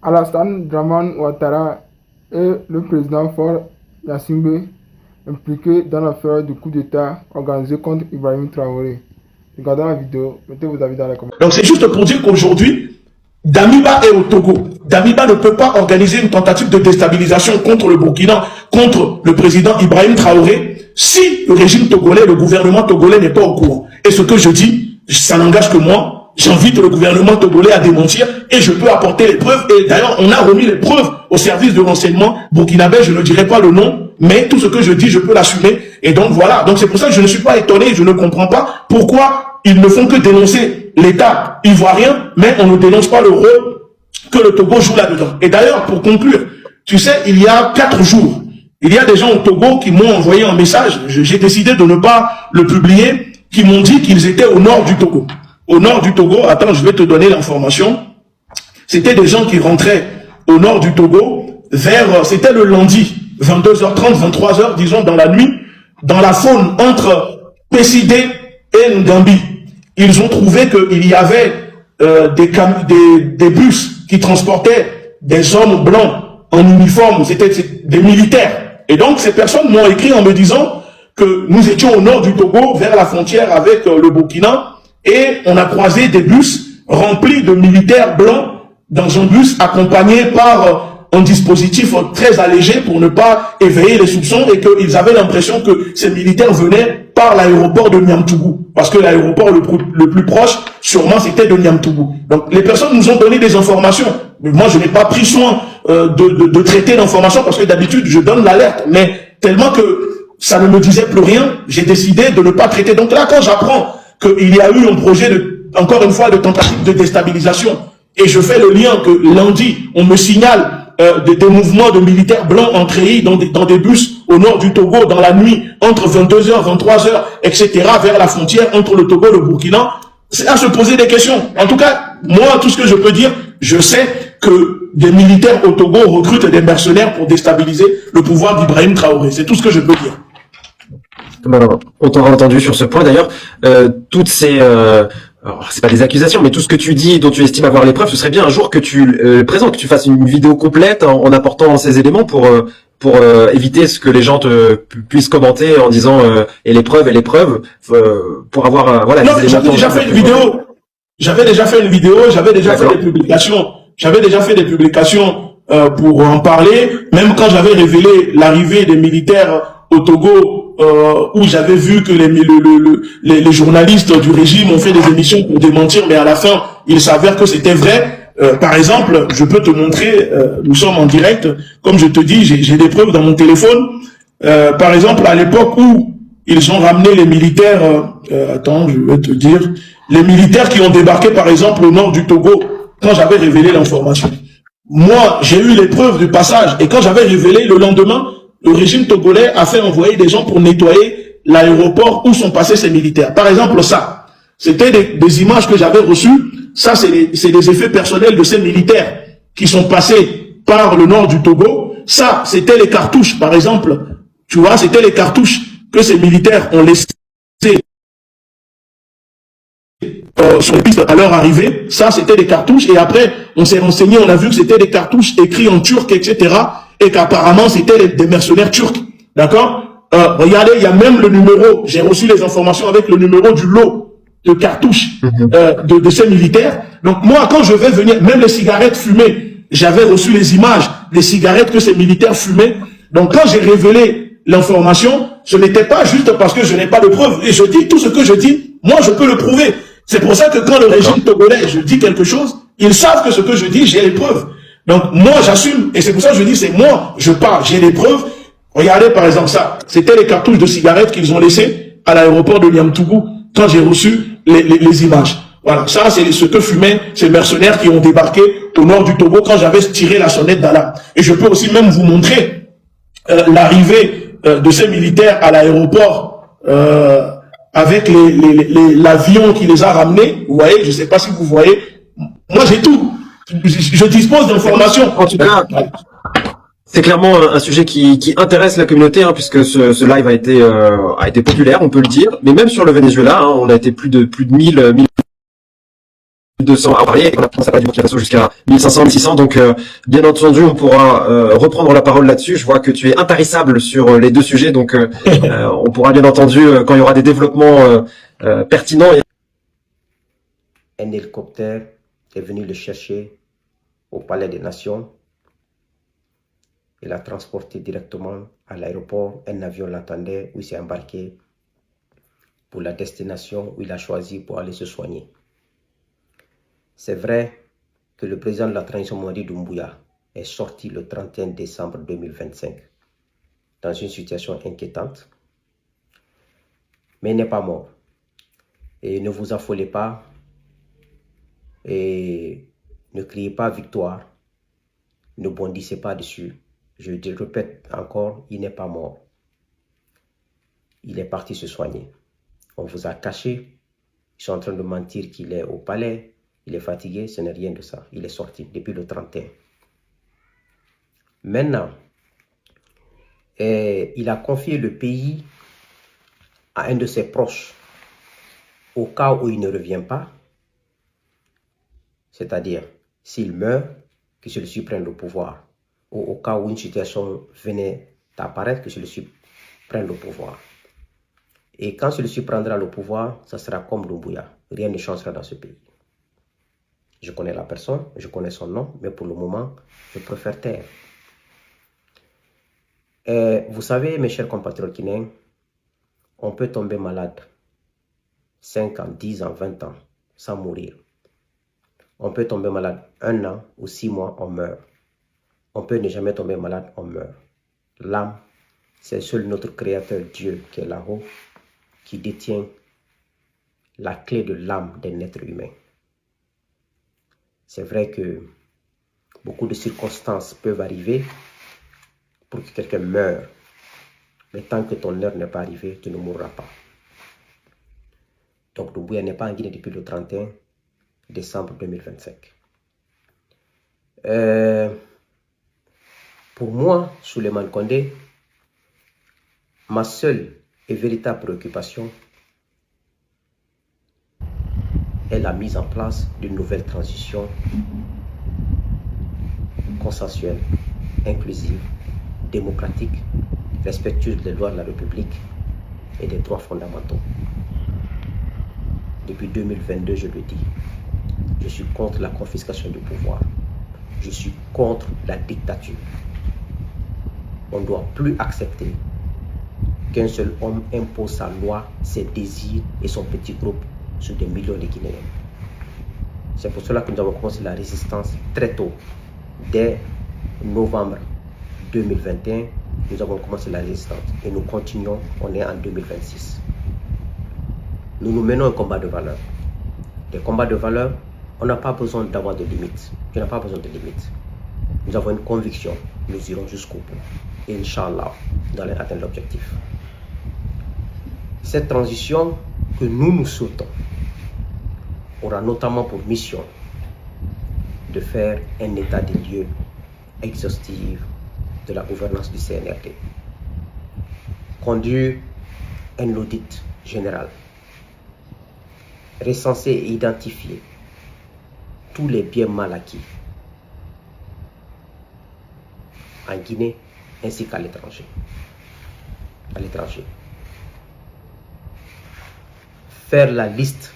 Alassane Dramane Ouattara et le président Faure Gnassingbé impliqués dans l'affaire du coup d'État organisé contre Ibrahim Traoré. Regardez la vidéo, mettez vos avis dans les commentaires. Donc c'est juste pour dire qu'aujourd'hui, Damiba est au Togo. Damiba ne peut pas organiser une tentative de déstabilisation contre le Burkina, contre le président Ibrahim Traoré, si le régime togolais, le gouvernement togolais n'est pas au courant. Et ce que je dis, ça n'engage que moi. J'invite le gouvernement togolais à démentir et je peux apporter les preuves. Et d'ailleurs, on a remis les preuves au service de renseignement burkinabé. Je ne dirai pas le nom, mais tout ce que je dis, je peux l'assumer. Et donc voilà. Donc c'est pour ça que je ne suis pas étonné. Je ne comprends pas pourquoi ils ne font que dénoncer l'État ivoirien, mais on ne dénonce pas le rôle que le Togo joue là-dedans. Et d'ailleurs, pour conclure, tu sais, il y a 4 jours, il y a des gens au Togo qui m'ont envoyé un message. J'ai décidé de ne pas le publier, qui m'ont dit qu'ils étaient au nord du Togo. Au nord du Togo, attends, je vais te donner l'information. C'était des gens qui rentraient au nord du Togo vers, c'était le lundi, 22h30, 23h, disons, dans la nuit, dans la faune entre Pessidé et Ngambi. Ils ont trouvé qu'il y avait des bus qui transportaient des hommes blancs en uniforme, c'était des militaires. Et donc, ces personnes m'ont écrit en me disant que nous étions au nord du Togo, vers la frontière avec le Burkina, et on a croisé des bus remplis de militaires blancs dans un bus accompagné par un dispositif très allégé pour ne pas éveiller les soupçons et qu'ils avaient l'impression que ces militaires venaient par l'aéroport de Niamtougou. Parce que l'aéroport le plus proche, sûrement, c'était de Niamtougou. Donc, les personnes nous ont donné des informations. Mais moi, je n'ai pas pris soin de traiter l'information parce que d'habitude, je donne l'alerte. Mais tellement que ça ne me disait plus rien, j'ai décidé de ne pas traiter. Donc là, quand j'apprends qu'il y a eu un projet, encore une fois, de tentative de déstabilisation, et je fais le lien que lundi, on me signale des mouvements de militaires blancs entrés dans des bus au nord du Togo, dans la nuit, entre 22h, 23h, etc., vers la frontière entre le Togo et le Burkina, c'est à se poser des questions. En tout cas, moi, tout ce que je peux dire, je sais que des militaires au Togo recrutent des mercenaires pour déstabiliser le pouvoir d'Ibrahim Traoré. C'est tout ce que je peux dire. Alors, on t'aura entendu sur ce point d'ailleurs. Toutes ces, c'est pas des accusations, mais tout ce que tu dis, dont tu estimes avoir les preuves, ce serait bien un jour que tu présentes, que tu fasses une vidéo complète en apportant ces éléments pour éviter ce que les gens puissent commenter en disant et les preuves, pour avoir voilà. Non, j'avais déjà fait une vidéo. J'avais déjà fait une vidéo. J'avais déjà fait des publications. J'avais déjà fait des publications pour en parler. Même quand j'avais révélé l'arrivée des militaires au Togo, où j'avais vu que les journalistes du régime ont fait des émissions pour démentir, mais à la fin, il s'avère que c'était vrai. Par exemple, je peux te montrer, nous sommes en direct, comme je te dis, j'ai des preuves dans mon téléphone. Par exemple, à l'époque où ils ont ramené les militaires, attends, je vais te dire, les militaires qui ont débarqué, par exemple, au nord du Togo, quand j'avais révélé l'information. Moi, j'ai eu les preuves du passage, et quand j'avais révélé le lendemain, le régime togolais a fait envoyer des gens pour nettoyer l'aéroport où sont passés ces militaires. Par exemple, ça, c'était des images que j'avais reçues. Ça, c'est des effets personnels de ces militaires qui sont passés par le nord du Togo. Ça, c'était les cartouches, par exemple. Tu vois, c'était les cartouches que ces militaires ont laissées sur les pistes à leur arrivée. Ça, c'était des cartouches. Et après, on s'est renseigné, on a vu que c'était des cartouches écrites en turc, etc., et qu'apparemment c'était des mercenaires turcs, d'accord. Regardez, il y a même le numéro, j'ai reçu les informations avec le numéro du lot de cartouches de ces militaires. Donc moi, quand je vais venir, même les cigarettes fumées, j'avais reçu les images des cigarettes que ces militaires fumaient. Donc quand j'ai révélé l'information, ce n'était pas juste parce que je n'ai pas de preuves. Et je dis, tout ce que je dis, moi je peux le prouver. C'est pour ça que quand le régime togolais, je dis quelque chose, ils savent que ce que je dis, j'ai les preuves. Donc, moi, j'assume, et c'est pour ça que je dis, c'est moi, je parle, j'ai les preuves. Regardez, par exemple, ça. C'était les cartouches de cigarettes qu'ils ont laissées à l'aéroport de Niamtougou quand j'ai reçu les images. Voilà. Ça, c'est ce que fumaient ces mercenaires qui ont débarqué au nord du Togo quand j'avais tiré la sonnette d'alarme. Et je peux aussi même vous montrer l'arrivée de ces militaires à l'aéroport avec l'avion qui les a ramenés. Vous voyez, je ne sais pas si vous voyez. Moi, j'ai tout. Je dispose d'informations. En tout cas, c'est clairement un sujet qui intéresse la communauté, hein, puisque ce live a été populaire, on peut le dire. Mais même sur le Venezuela, hein, on a été plus de 1000 200 à en parler, et on a commencé à parler du Burkina Faso jusqu'à 1500, 1600, donc bien entendu on pourra reprendre la parole là-dessus. Je vois que tu es intarissable sur les deux sujets, donc on pourra bien entendu, quand il y aura des développements pertinents. Un hélicoptère est venu le chercher au Palais des Nations. Il l'a transporté directement à l'aéroport. Un avion l'attendait où il s'est embarqué pour la destination où il a choisi pour aller se soigner. C'est vrai que le président de la transition Mamadi Doumbouya est sorti le 31 décembre 2025 dans une situation inquiétante, mais il n'est pas mort. Et ne vous affolez pas et ne criez pas victoire, ne bondissez pas dessus. Je le répète encore, il n'est pas mort. Il est parti se soigner. On vous a caché. Ils sont en train de mentir qu'il est au palais. Il est fatigué. Ce n'est rien de ça. Il est sorti depuis le 31. Maintenant, il a confié le pays à un de ses proches. Au cas où il ne revient pas, c'est-à-dire s'il meurt, que celui-ci prenne le pouvoir. Ou au cas où une situation venait d'apparaître, que celui-ci prenne le pouvoir. Et quand celui-ci prendra le pouvoir, ça sera comme Doumbouya. Rien ne changera dans ce pays. Je connais la personne, je connais son nom, mais pour le moment, je préfère taire. Vous savez, mes chers compatriotes guinéens, on peut tomber malade 5 ans, 10 ans, 20 ans, sans mourir. On peut tomber malade 1 an ou 6 mois, on meurt. On peut ne jamais tomber malade, on meurt. L'âme, c'est seul notre Créateur Dieu qui est là-haut, qui détient la clé de l'âme d'un être humain. C'est vrai que beaucoup de circonstances peuvent arriver pour que quelqu'un meure. Mais tant que ton heure n'est pas arrivée, tu ne mourras pas. Donc Doumbouya n'est pas en Guinée depuis le 31 décembre 2025. Pour moi, Souleymane Condé, ma seule et véritable préoccupation est la mise en place d'une nouvelle transition consensuelle, inclusive, démocratique, respectueuse des lois de la République et des droits fondamentaux. Depuis 2022, je le dis, je suis contre la confiscation du pouvoir. Je suis contre la dictature. On ne doit plus accepter qu'un seul homme impose sa loi, ses désirs et son petit groupe sur des millions de Guinéens. C'est pour cela que nous avons commencé la résistance très tôt. Dès novembre 2021, nous avons commencé la résistance et nous continuons, on est en 2026. Nous menons un combat de valeur. Des combats de valeur, on n'a pas besoin d'avoir de limites. Tu n'as pas besoin de limites. Nous avons une conviction, nous irons jusqu'au bout. Et Inch'Allah, nous allons atteindre l'objectif. Cette transition que nous souhaitons aura notamment pour mission de faire un état des lieux exhaustif de la gouvernance du CNRD, conduire un audit général, recenser et identifier tous les biens mal acquis en Guinée ainsi qu'à l'étranger. Faire la liste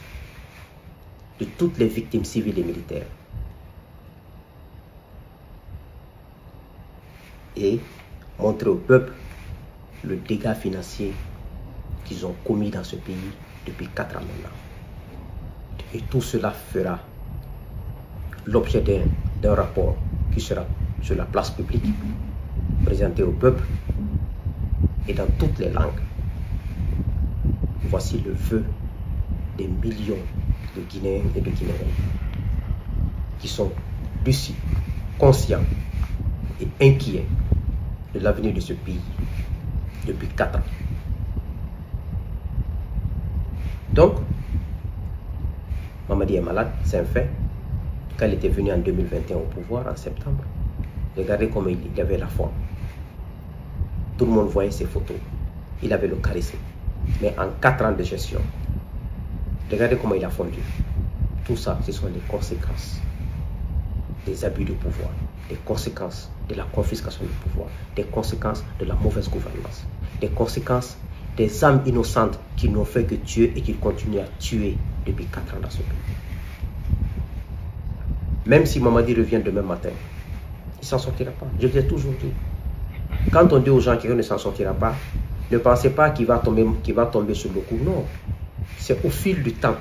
de toutes les victimes civiles et militaires et montrer au peuple le dégât financier qu'ils ont commis dans ce pays depuis 4 ans maintenant. Et tout cela fera l'objet d'un rapport qui sera sur la place publique, présenté au peuple et dans toutes les langues. Voici le vœu des millions de Guinéens et de Guinéennes qui sont lucides, conscients et inquiets de l'avenir de ce pays depuis 4 ans. Donc, Mamadi est malade, c'est un fait. Quand il était venu en 2021 au pouvoir, en septembre, regardez comment il avait la forme. Tout le monde voyait ses photos. Il avait le charisme. Mais en 4 ans de gestion, regardez comment il a fondu. Tout ça, ce sont les conséquences des abus de pouvoir, des conséquences de la confiscation du pouvoir, des conséquences de la mauvaise gouvernance, des conséquences des âmes innocentes qui n'ont fait que tuer et qui continuent à tuer depuis 4 ans dans ce pays. Même si Mamadi revient demain matin, il ne s'en sortira pas. Je l'ai toujours dit. Quand on dit aux gens qu'il ne s'en sortira pas, ne pensez pas qu'il va tomber sur le coup. Non. C'est au fil du temps.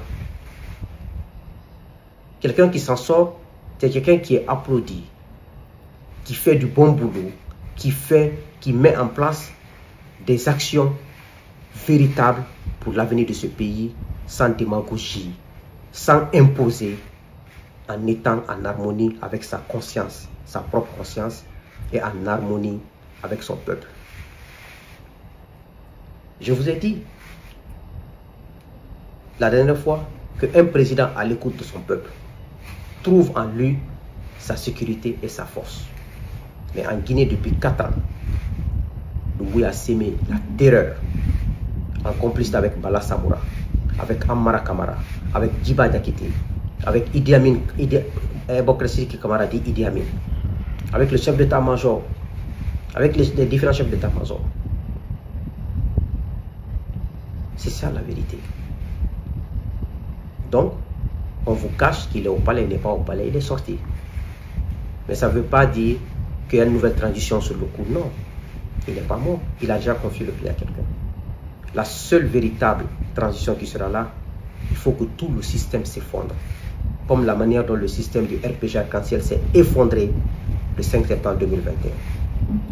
Quelqu'un qui s'en sort, c'est quelqu'un qui est applaudi, qui fait du bon boulot, qui met en place des actions véritables pour l'avenir de ce pays, sans démagogie, sans imposer, en étant en harmonie avec sa conscience, sa propre conscience, et en harmonie avec son peuple. Je vous ai dit la dernière fois qu'un président à l'écoute de son peuple trouve en lui sa sécurité et sa force. Mais en Guinée, depuis 4 ans, Doumbouya a sémé la terreur en complicité avec Bala Samoura, avec Ammara Kamara, avec Djiba Diakité, avec Idi Amin, Bokrasi Kamara dit Idi Amin, avec le chef d'état-major, avec les différents chefs d'état-major. C'est ça la vérité. Donc, on vous cache qu'il est au palais, il n'est pas au palais, il est sorti. Mais ça ne veut pas dire qu'il y a une nouvelle transition sur le coup. Non, il n'est pas mort. Il a déjà confié le pays à quelqu'un. La seule véritable transition qui sera là, il faut que tout le système s'effondre. Comme la manière dont le système du RPG Arc-en-Ciel s'est effondré le 5 septembre 2021.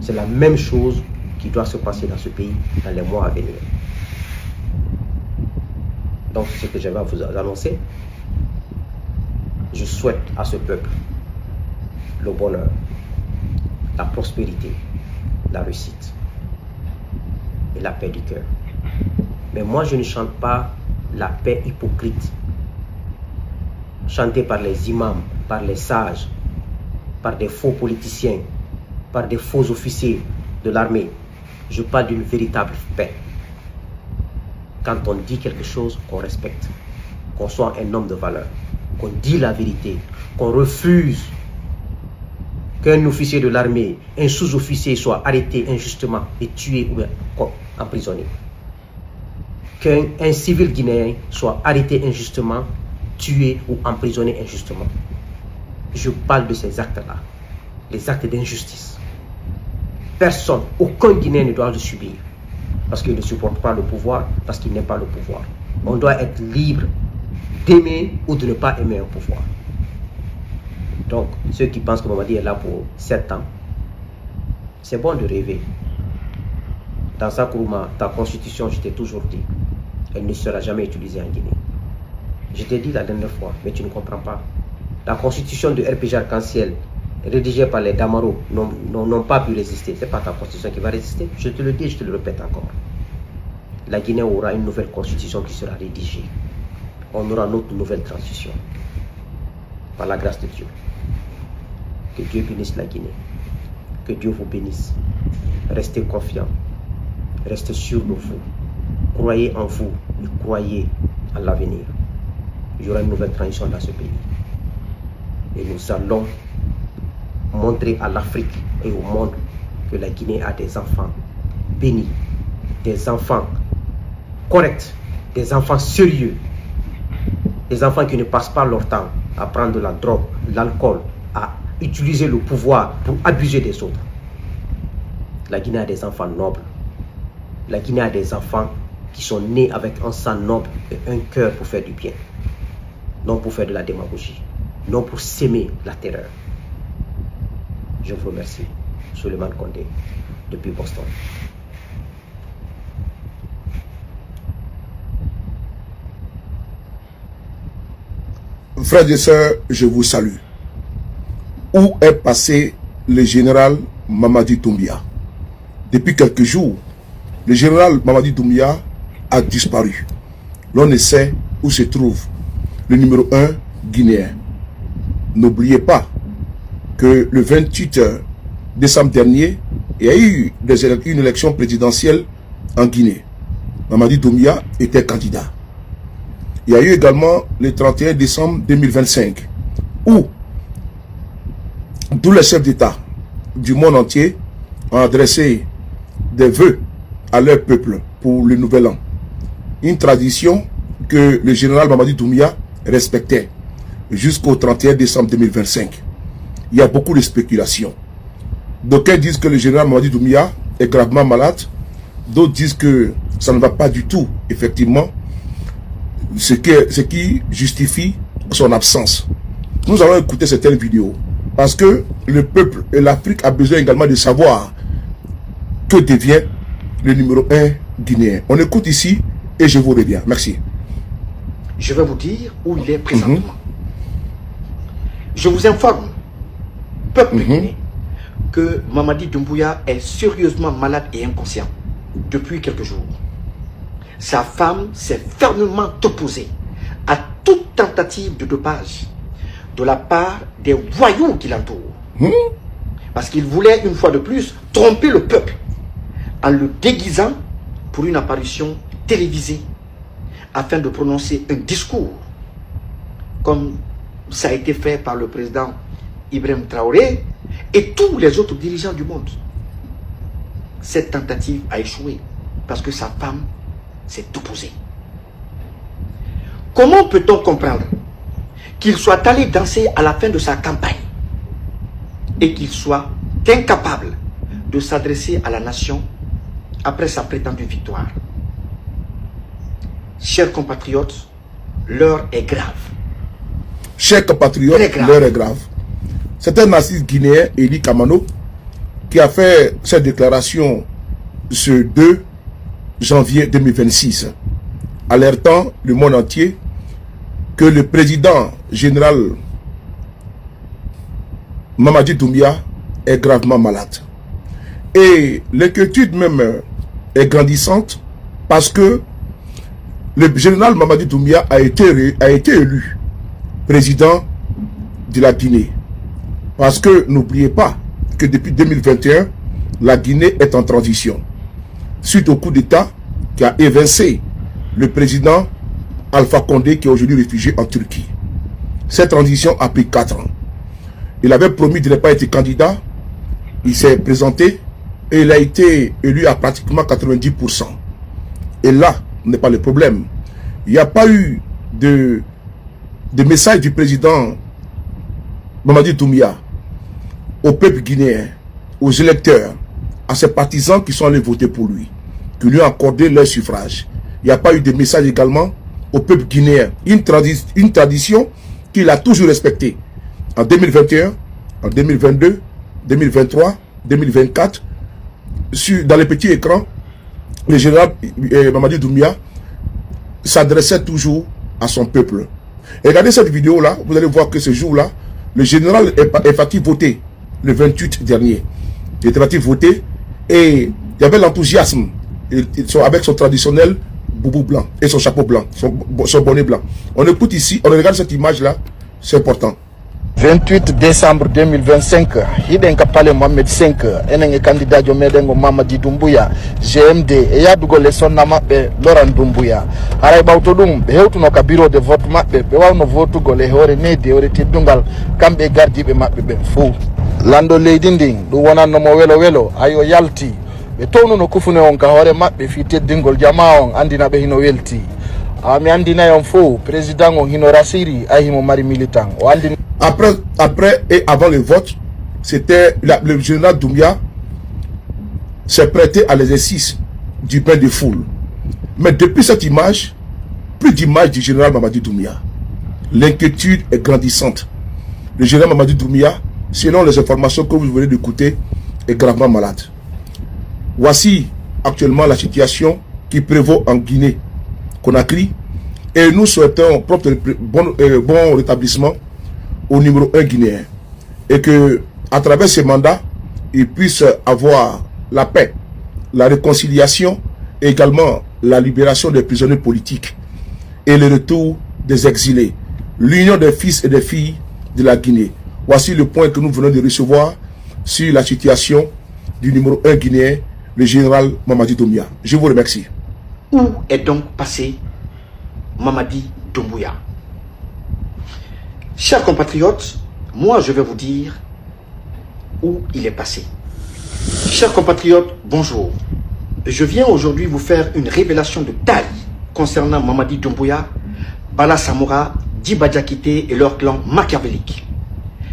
C'est la même chose qui doit se passer dans ce pays dans les mois à venir. Donc, c'est ce que j'avais à vous annoncer. Je souhaite à ce peuple le bonheur, la prospérité, la réussite et la paix du cœur. Mais moi, je ne chante pas la paix hypocrite, chantée par les imams, par les sages, par des faux politiciens, par des faux officiers de l'armée. Je parle d'une véritable paix. Quand on dit quelque chose, qu'on respecte, qu'on soit un homme de valeur, qu'on dit la vérité, qu'on refuse qu'un officier de l'armée, un sous-officier soit arrêté injustement et tué ou emprisonné. Qu'un civil guinéen soit arrêté injustement, tué ou emprisonné injustement. Je parle de ces actes-là, les actes d'injustice. Personne, aucun Guinéen ne doit le subir parce qu'il ne supporte pas le pouvoir, parce qu'il n'aime pas le pouvoir. On doit être libre d'aimer ou de ne pas aimer un pouvoir. Donc, ceux qui pensent que Mamadi est là pour 7 ans, c'est bon de rêver. Dans Sakuruma, ta constitution, je t'ai toujours dit, elle ne sera jamais utilisée en Guinée. Je t'ai dit la dernière fois, mais tu ne comprends pas. La constitution de RPG Arc-en-Ciel, rédigée par les Damaro, n'ont pas pu résister. Ce n'est pas ta constitution qui va résister. Je te le dis, je te le répète encore. La Guinée aura une nouvelle constitution qui sera rédigée. On aura notre nouvelle transition. Par la grâce de Dieu. Que Dieu bénisse la Guinée. Que Dieu vous bénisse. Restez confiants. Restez sûrs de vous. Croyez en vous et croyez en l'avenir. Il y aura une nouvelle transition dans ce pays. Et nous allons montrer à l'Afrique et au monde que la Guinée a des enfants bénis, des enfants corrects, des enfants sérieux, des enfants qui ne passent pas leur temps à prendre de la drogue, l'alcool, à utiliser le pouvoir pour abuser des autres. La Guinée a des enfants nobles. La Guinée a des enfants qui sont nés avec un sang noble et un cœur pour faire du bien. Non pour faire de la démagogie. Non pour s'aimer la terreur. Je vous remercie. Souleymane Condé, depuis Boston. Frères et sœurs, je vous salue. Où est passé le général Mamadi Doumbouya? Depuis quelques jours, le général Mamadi Doumbouya a disparu. L'on ne sait où se trouve le numéro 1 guinéen. N'oubliez pas que le 28 décembre dernier, il y a eu une élection présidentielle en Guinée. Mamadi Doumbouya était candidat. Il y a eu également le 31 décembre 2025, où tous les chefs d'État du monde entier ont adressé des vœux à leur peuple pour le nouvel an. Une tradition que le général Mamadi Doumbouya respectait jusqu'au 31 décembre 2025. Il y a beaucoup de spéculations. D'aucuns disent que le général Mamadi Doumbouya est gravement malade. D'autres disent que ça ne va pas du tout, effectivement, ce qui justifie son absence. Nous allons écouter certaines vidéos parce que le peuple et l'Afrique a besoin également de savoir que devient le numéro 1 guinéen. On écoute ici et je vous reviens. Merci. Je vais vous dire où il est présentement. Je vous informe, peuple guinéen, que Mamadi Doumbouya est sérieusement malade et inconscient depuis quelques jours. Sa femme s'est fermement opposée à toute tentative de dopage de la part des voyous qui l'entourent. Parce qu'il voulait une fois de plus tromper le peuple en le déguisant pour une apparition télévisée afin de prononcer un discours comme ça a été fait par le président Ibrahim Traoré et tous les autres dirigeants du monde. Cette tentative a échoué parce que sa femme s'est opposée. Comment peut-on comprendre qu'il soit allé danser à la fin de sa campagne et qu'il soit incapable de s'adresser à la nation après sa prétendue victoire? Chers compatriotes, l'heure est grave. Chers compatriotes, l'heure est grave. C'est un artiste guinéen, Eli Kamano, qui a fait cette déclaration ce 2 janvier 2026, alertant le monde entier que le président général Mamadi Doumbouya est gravement malade. Et l'inquiétude même est grandissante parce que le général Mamadi Doumbouya a été élu président de la Guinée. Parce que n'oubliez pas que depuis 2021, la Guinée est en transition. Suite au coup d'État qui a évincé le président Alpha Condé qui est aujourd'hui réfugié en Turquie. Cette transition a pris 4 ans. Il avait promis de ne pas être candidat. Il s'est présenté et il a été élu à pratiquement 90%. Et là, n'est pas le problème. Il n'y a pas eu de message du président Mamadi Doumbouya au peuple guinéen, aux électeurs, à ses partisans qui sont allés voter pour lui, qui lui ont accordé leur suffrage. Il n'y a pas eu de message également au peuple guinéen. Une tradition qu'il a toujours respectée. En 2021, en 2022, 2023, 2024, dans les petits écrans, le général Mamadi Doumbouya s'adressait toujours à son peuple. Et regardez cette vidéo-là, vous allez voir que ce jour-là, le général est parti voter le 28 dernier. Il était parti voter et il y avait l'enthousiasme avec son traditionnel boubou blanc et son chapeau blanc, son bonnet blanc. On écoute ici, on regarde cette image-là, c'est important. 28 décembre 2025, hiden kapale Mohamed 5 enenge candidat jo medengo Mamadi Doumbouya GMD e yadugo le sonna mabbe Laurent Doumbouya aray bawto dum be hewtuno ka bureau de vote mabbe be wawno votugo le hore nede hore teddungal kambe gardibe mabbe ben fu lando leydi ndin du wonanno mo welo ayo yalti be townu no kufune on ka hore mabbe fi teddingol jama on andina be hino welti ami andina yon fu président on hino rasiri ahimo mari militant o andina. Après et avant le vote, c'était le général Doumbouya s'est prêté à l'exercice du bain de foule. Mais depuis cette image, plus d'image du général Mamadi Doumbouya. L'inquiétude est grandissante. Le général Mamadi Doumbouya, selon les informations que vous venez d'écouter, est gravement malade. Voici actuellement la situation qui prévaut en Guinée-Conakry. Et nous souhaitons bon rétablissement au numéro 1 guinéen. Et que, à travers ce mandat, il puisse avoir la paix, la réconciliation et également la libération des prisonniers politiques et le retour des exilés. L'union des fils et des filles de la Guinée. Voici le point que nous venons de recevoir sur la situation du numéro 1 guinéen, le général Mamadi Doumbouya. Je vous remercie. Où est donc passé Mamadi Doumbouya? Doumbouya. Chers compatriotes, moi je vais vous dire où il est passé. Chers compatriotes, bonjour. Je viens aujourd'hui vous faire une révélation de taille concernant Mamadi Doumbouya, Bala Samoura, Djiba Diakité et leur clan machiavélique.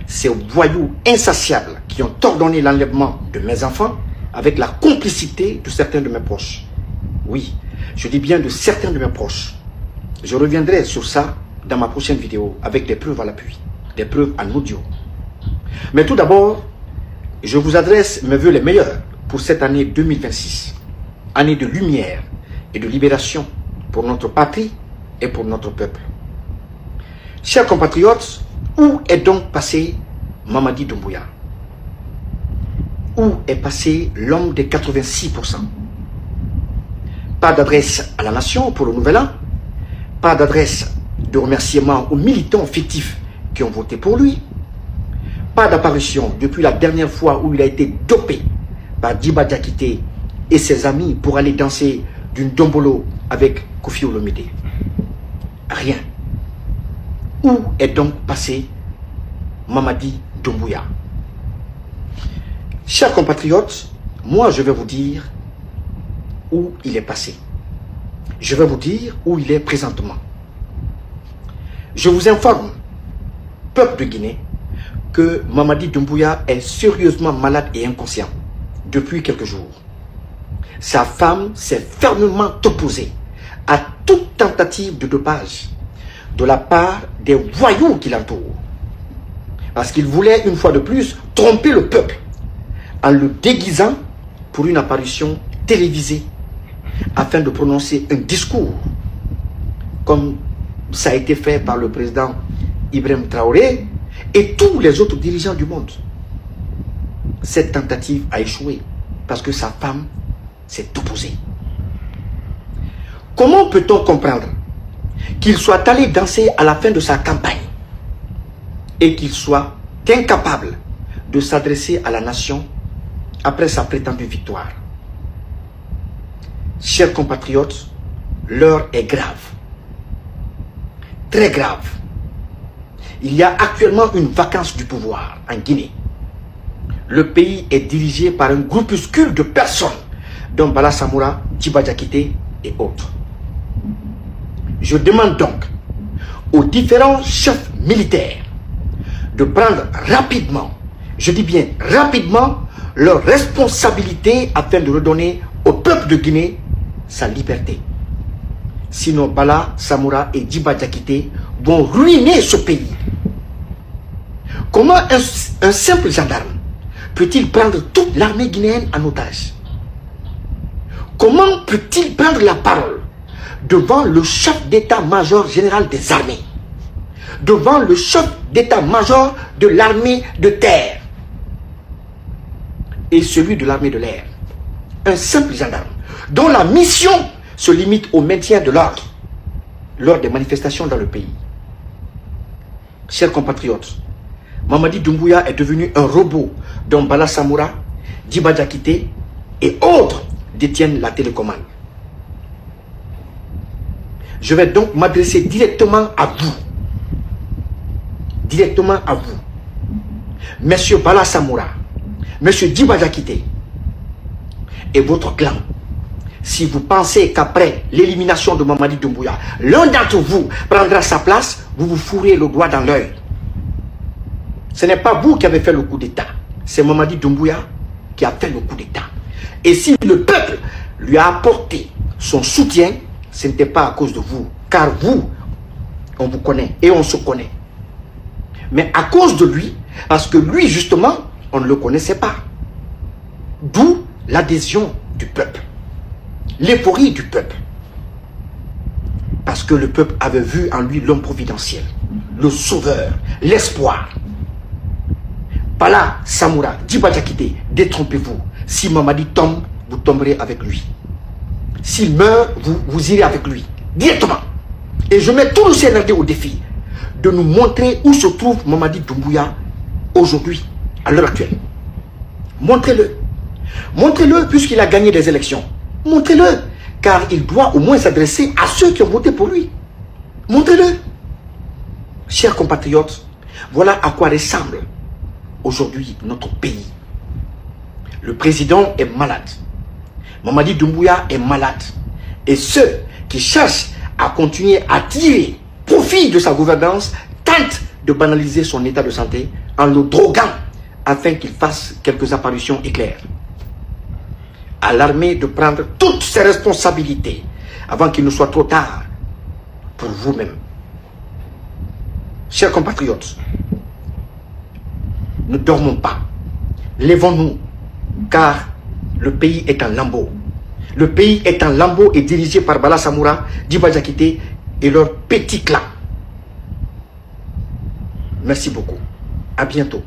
Ces voyous insatiables qui ont ordonné l'enlèvement de mes enfants avec la complicité de certains de mes proches. Oui, je dis bien de certains de mes proches. Je reviendrai sur ça dans ma prochaine vidéo avec des preuves à l'appui, des preuves en audio. Mais tout d'abord, je vous adresse mes vœux les meilleurs pour cette année 2026, année de lumière et de libération pour notre patrie et pour notre peuple. Chers compatriotes, où est donc passé Mamadi Doumbouya? Où est passé l'homme des 86%? Pas d'adresse à la nation pour le nouvel an, pas d'adresse de remerciement aux militants fictifs qui ont voté pour lui, pas d'apparition depuis la dernière fois où il a été dopé par Djiba Diakité et ses amis pour aller danser d'une dombolo avec Kofi Olomide. Rien. Où est donc passé Mamadi Doumbouya? Chers compatriotes, moi je vais vous dire où il est passé. Je vais vous dire où il est présentement. Je vous informe, peuple de Guinée, que Mamadi Doumbouya est sérieusement malade et inconscient depuis quelques jours. Sa femme s'est fermement opposée à toute tentative de dopage de la part des voyous qui l'entourent. Parce qu'il voulait une fois de plus tromper le peuple en le déguisant pour une apparition télévisée afin de prononcer un discours comme ça a été fait par le président Ibrahim Traoré et tous les autres dirigeants du monde. Cette tentative a échoué parce que sa femme s'est opposée. Comment peut-on comprendre qu'il soit allé danser à la fin de sa campagne et qu'il soit incapable de s'adresser à la nation après sa prétendue victoire? Chers compatriotes, l'heure est grave. Très grave. Il y a actuellement une vacance du pouvoir en Guinée. Le pays est dirigé par un groupuscule de personnes, dont Bala Samoura, Djiba Diakité et autres. Je demande donc aux différents chefs militaires de prendre rapidement, je dis bien rapidement, leurs responsabilités afin de redonner au peuple de Guinée sa liberté. Sinon, Bala Samoura et Djiba Diakité vont ruiner ce pays. Comment un simple gendarme peut-il prendre toute l'armée guinéenne en otage? Comment peut-il prendre la parole devant le chef d'état-major général des armées, devant le chef d'état-major de l'armée de terre et celui de l'armée de l'air? Un simple gendarme dont la mission se limite au maintien de l'ordre lors des manifestations dans le pays. Chers compatriotes, Mamadi Doumbouya est devenu un robot dont Bala Samoura, Djiba Diakité et autres détiennent la télécommande. Je vais donc m'adresser directement à vous. Directement à vous. Monsieur Bala Samoura, Monsieur Djiba Diakité et votre clan. Si vous pensez qu'après l'élimination de Mamadi Doumbouya, l'un d'entre vous prendra sa place, vous vous fourrez le doigt dans l'œil. Ce n'est pas vous qui avez fait le coup d'État. C'est Mamadi Doumbouya qui a fait le coup d'État. Et si le peuple lui a apporté son soutien, ce n'était pas à cause de vous. Car vous, on vous connaît et on se connaît. Mais à cause de lui, parce que lui justement, on ne le connaissait pas. D'où l'adhésion du peuple. L'euphorie du peuple. Parce que le peuple avait vu en lui l'homme providentiel, le sauveur, l'espoir. Bala Samoura, Djiba Diakité, détrompez-vous. Si Mamadi tombe, vous tomberez avec lui. S'il meurt, vous irez avec lui. Directement. Et je mets tout le CNRD au défi de nous montrer où se trouve Mamadi Doumbouya aujourd'hui, à l'heure actuelle. Montrez-le. Montrez-le puisqu'il a gagné des élections. Montrez-le. Car il doit au moins s'adresser à ceux qui ont voté pour lui. Montrez-le. Chers compatriotes, voilà à quoi ressemble aujourd'hui notre pays. Le président est malade. Mamadi Doumbouya est malade. Et ceux qui cherchent à continuer à tirer profit de sa gouvernance tentent de banaliser son état de santé en le droguant afin qu'il fasse quelques apparitions éclairs. À l'armée de prendre toutes ses responsabilités avant qu'il ne soit trop tard pour vous-même. Chers compatriotes, ne dormons pas. Lèvons-nous, car le pays est en lambeaux. Le pays est en lambeaux et dirigé par Bala Samoura, Diba Diakité et leur petit clan. Merci beaucoup. À bientôt.